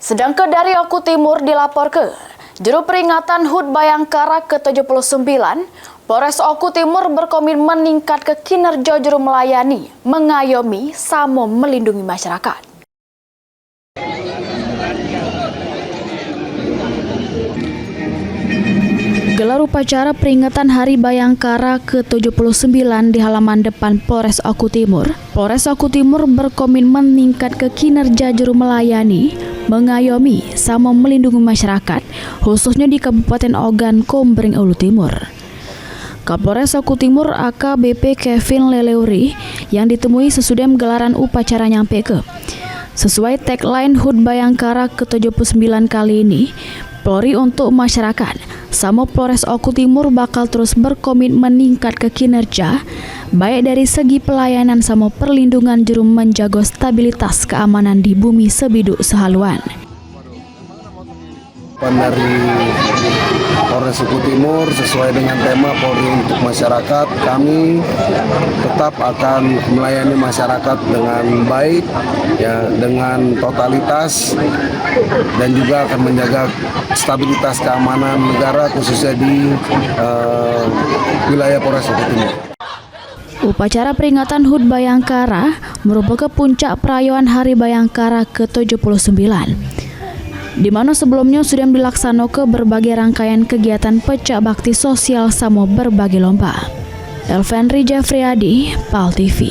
Sedangkan dari Oku Timur dilapor ke Juru Peringatan HUT Bayangkara ke-79, Polres Oku Timur berkomitmen meningkat ke kinerja juru melayani, mengayomi, sama melindungi masyarakat. Gelar upacara peringatan Hari Bayangkara ke-79 di halaman depan Polres Oku Timur. Polres Oku Timur berkomitmen meningkat ke kinerja juru melayani, mengayomi, sama melindungi masyarakat, khususnya di Kabupaten Ogan Komering Ulu Timur. Kapolres Oku Timur AKBP Kevin Leleuri yang ditemui sesudah gelaran upacara nyampe ke. Sesuai tagline HUT Bayangkara ke-79 kali ini, Polri untuk masyarakat, Samo Polres Oku Timur bakal terus berkomitmen meningkat ke kinerja, baik dari segi pelayanan sama perlindungan juru menjaga stabilitas keamanan di bumi sebiduk sehaluan. Dari Polres Oku Timur sesuai dengan tema Polri untuk masyarakat, kami tetap akan melayani masyarakat dengan baik, ya, dengan totalitas, dan juga akan menjaga stabilitas keamanan negara khususnya di wilayah Polres Oku Timur. Upacara peringatan HUT Bayangkara merupakan puncak perayaan Hari Bayangkara ke-79. Di mana sebelumnya sudah dilaksanakan berbagai rangkaian kegiatan pecah bakti sosial sama berbagai lomba. Elvenry Jeffriyadi, PAL TV.